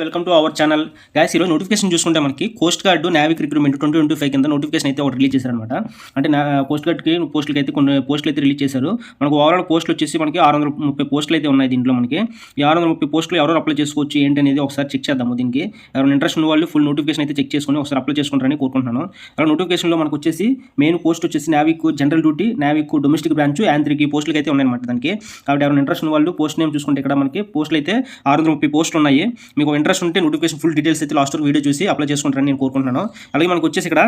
Welcome to our channel guys. ఈరోజు notification చూసుకుంటే మనకి కోస్ట్ గార్డు నావిక్ రిక్రూట్మెంట్ 2025 కింద నోటిఫికేషన్ అయితే ఒకటి రిలీజ్ చేశారనమాట. అంటే కోస్ట్ గార్డ్కి పోస్టులకి అయితే కొన్ని పోస్టులు అయితే రిలీజ్ చేశారు. మనకు ఓవరాల్ పోస్టులు వచ్చేసి మనకి 630 పోస్టులు అయితే ఉన్నాయి దీంట్లో. మనకి ఈ 630 పోస్టులు ఎవరు అప్లై చేసుకోవచ్చు ఏంటి అనేది ఒకసారి చెక్ చేద్దాము. దీనికి ఎవరైనా ఇంట్రెస్ట్ ఉన్న వాళ్ళు ఫుల్ నోటిఫికేషన్ అయితే చెక్ చేసుకుని ఒకసారి అప్లై చేసుకుంటారని కోరుకుంటున్నాను. అలా నోటిఫికేషన్లో మనకు వచ్చేసి మెయిన్ పోస్ట్ వచ్చేసి Navik general duty, Navik domestic branch, Yantrik పోస్టులు అయితే ఉన్నాయన్నమాట దానికి. కాబట్టి ఎవరైనా ఇంట్రెస్ట్ ఉన్న వాళ్ళు పోస్ట్ నేమ్ చూసుకుంటే ఇక్కడ మనకి పోస్టులు అయితే 630 పోస్టులు ఉన్నాయి. మీకు ఇంట్రెస్ట్ ఉంటే నోటిఫికేషన్ ఫుల్ డీటెయిల్స్ అయితే లాస్ట్ వీడియో చూసి అప్లై చేసుకుంటారని నేను కోరుకుంటున్నాను. అలాగే మనకు వచ్చేసి ఇక్కడ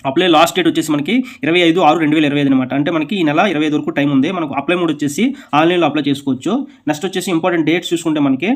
అప్లై లాస్ట్ డేట్ వచ్చేసి మనకి 25/6/2025 అనమాట. అంటే మనకి ఈ నెల 25 వరకు టైం ఉంది. మనకు అప్లై మోడ్ వచ్చేసి ఆన్లైన్లో అప్లై చేసుకోవచ్చు. నెక్స్ట్ వచ్చేసి ఇంపార్టెంట్ డేట్స్ చూసుకుంటే మనకి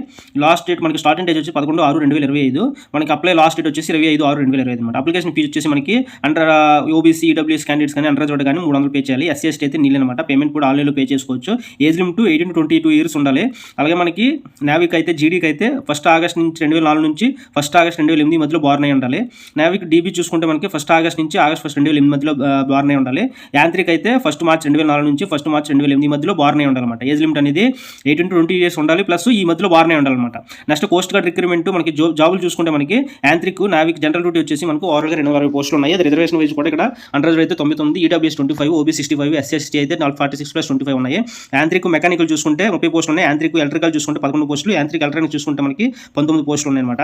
లాస్ట్ డేట్ మనకి స్టార్టింగ్ డేట్ వచ్చి 11/6/2025, మనకి అప్లై లాస్ట్ డేట్ వచ్చేసి 25/6/2025 అనమాట. అప్లికేషన్ ఫీజు వచ్చేసి మనకి అండర్ ఓబీసీ ఈడబ్ల్యూఎస్ క్యాండిడేట్స్ కానీ అండర్ చోట కానీ 300 పే చేయాలి. ఎస్సీ ఎస్టీ అయితే నీళ్ళు అనమాట. పేమెంట్ కూడా ఆన్లైన్లో పే చేసుకోవచ్చు. ఏజ్ లిమిట్ 18 to 22 ఇయర్స్ ఉండాలి. అలాగే మనకి నావిక్ అయితే జీడీకి అయితే 1 ఆగస్ట్ నుంచి 2004 నుంచి 1 ఆగస్ట్ 2008 మధ్యలో బార్న్ అయి ఉండాలి. నావిక్ డీబీ చూసుకుంటే మనకి 1 ఆగస్ట్ నుంచి ఆగస్ట్ 1, 2008 మధ్యలో బార్న్ అయి ఉండాలి. యాంత్రిక్ అయితే 1 మార్చ్ 2004 నుంచి 1 మార్చ్ 2008 మధ్యలో బార్న్ అయి ఉండాలన్నమాట. ఏజ్ లిమిట్ అనేది 18 to 20 ఇయర్స్ ఉండాలి. ప్లస్ ఈ మధ్యలో బార్న్ అయి ఉండాలన్నమాట. నెక్స్ట్ కోస్ట్ గార్డ్ రిక్రూట్మెంట్ మనకి జాబులు చూసుకుంటే మనకి యాంత్రిక్, నావిక్ జనరల్ డ్యూటీ వచ్చేసి మనకు ఓవరాల్గా 260 పోస్టులు ఉన్నాయి. అది రిజర్వేషన్ వైజ్ కూడా ఇక్కడ అండర్ అయితే 99, ఈడబ్ల్యూఎస్ 25, ఓబీ 65, ఎస్సీ ఎస్టీ అయితే 46+25 ఉన్నాయి. యాంత్రిక్ మెకానికల్ చూసుకుంటే 30 పోస్టులు ఉన్నాయి. యాంత్రిక్ ఎలక్ట్రికల్ చూసుకుంటే 11 పోస్టులు. యాంత్రిక్ ఎలక్ట్రానిక్ చూసుకుంటే మనకి 19 పోస్టులు ఉన్నాయన్నమాట.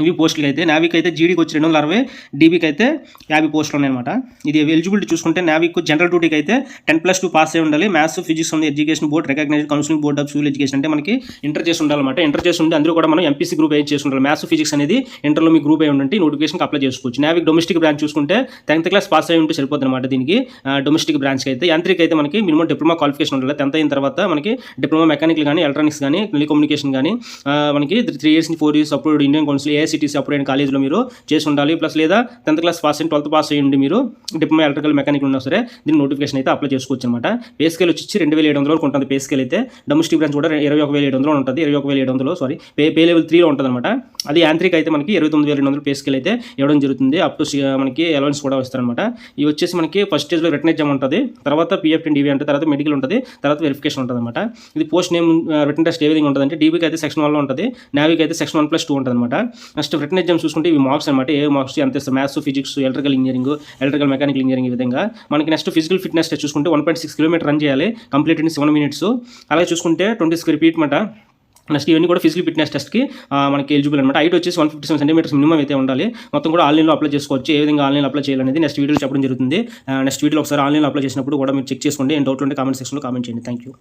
ఇవి పోస్టులు అయితే నావిక్ అయితే జీడీకి వచ్చి 260, డీబీకి అయితే 50 పోస్టులు ఉన్నాయన్నమాట. ఇది ఎలిజిబిలిటీ చూసుకుంటే నావిక్ జనరల్ డ్యూటీకి అయితే 10+2 పాస్ అయి ఉండాలి. మ్యాథ్స్, ఫిజిక్స్ ఉంది, education board recognised counselling board of civil education అంటే మనకి ఇంటర్ చేసి ఉండాలన్నమాట. ఇంటర్ చేసి ఉంటే అందరూ కూడా మనం ఎంపీసీ గ్రూప్ అయితే చేసి ఉండాలి. మ్యాథ్స్, ఫిజిక్స్ అనేది ఇంటర్లో మీ గ్రూప్ అయి ఉంటే నోటిఫికేషన్కి అప్లై చేసుకోవచ్చు. నావిక్ డొమెస్టిక్ బ్రాంచ్ చూసుకుంటే 10th క్లాస్ పాస్ అయి ఉంటే సరిపోతుంది అనమాట. దీనికి డొమెస్టిక్ బ్రాంచ్కి అయితే యాంత్రిక్ అయితే మనకి మినిమం డిప్లొమా క్వాలిఫికేషన్ ఉండాలి. 10th అయిన తర్వాత మనకి డిప్లొమా మెకానికల్ కానీ, ఎలక్ట్రానిక్స్ కానీ, టెలికమ్యూనికేషన్ కానీ మనకి 3 years 4 years approved Indian council, AICTE approved college మీరు చేసి ఉండాలి. ప్లస్ లేదా 10th క్లాస్ పాస్ అయ్యి 12th పాస్ అయ్యండి మీరు డిప్లొమా ఎలక్ట్రికల్ మెకానికల్ ఉన్నా సరే దీని నోటిఫికేషన్ అయితే అప్లై చేసుకోవచ్చు అనమాట. పే స్కేల్ వచ్చి 2700 వరకు ఉంటుంది. పే స్కేల్ అయితే డొమెస్టిక్ బ్రాంచ్ కూడా 21,700 ఉంటుంది. 21,700 సారీ పే లెవెల్ 3లో ఉంటుంది అనమాట. అది యాంత్రిక్ అయితే మనకి 29,200 పే స్కేల్ అయితే ఇవ్వడం జరుగుతుంది. అప్ టు మనకి అలవెన్స్ కూడా వస్తారనమాట. ఇవి వచ్చేసి మనకి ఫస్ట్ స్టేజ్లో రిటర్న్ ఎగ్జామ్ ఉంటుంది, తర్వాత పిఎఫ్ అండ్ డీవీ ఉంటుంది, తర్వాత మెడికల్ ఉంటుంది, తర్వాత వెరిఫికేషన్ ఉంటుంది అనమాట. ఇది పోస్ట్ నేమ్ రిటర్న్ టెస్ట్ ఏ విధంగా ఉంటుంది అంటే డీబీకి అయితే సెక్షన్ 1లో ఉంటుంది, నావిక్ అయితే సెక్షన్ 1+2 ఉంటుంది అనమాట. నెక్స్ట్ రిటర్న్ ఎగ్జామ్ చూసుకుంటే ఇవి మార్క్స్ అనమాట. ఏ మార్క్స్ ఎంత maths, physics, electrical engineering, electrical mechanical engineering ఈ విధంగా. మనకి నెక్స్ట్ ఫిజికల్ ఫిట్నెస్ టెస్ట్ చూసుకుంటే 1.6 కిలోమీటర్ రన్ చేయాలి, కంప్లీట్ ఇన్ 7 minutes. అలాగే చూసుకుంటే 20 square feet అనమాట. నెక్స్ట్ ఇవన్నీ కూడా ఫిజికల్ ఫిట్నెస్ టెస్ట్కి మనకి ఎలిజిబుల్ అనమాట. హైట్ వచ్చేసి 157 centimeters మినిమం అయితే ఉండాలి. మొత్తం కూడా ఆన్లైన్లో అప్లై చేసుకోవచ్చు. ఏ విధంగా ఆన్లైన్లో అప్లై చేయాలనేది నెక్స్ట్ వీడియోలో చెప్పడం జరుగుతుంది. నెక్స్ట్ వీడియోలో ఒకసారి ఆన్లైన్లో అప్లై చేసినప్పుడు కూడా మీరు చెక్ చేసుకోండి. ఏం డౌట్లు ఉంటే కామెంట్ సెక్షన్లో కామెంట్ చేయండి. Thank you.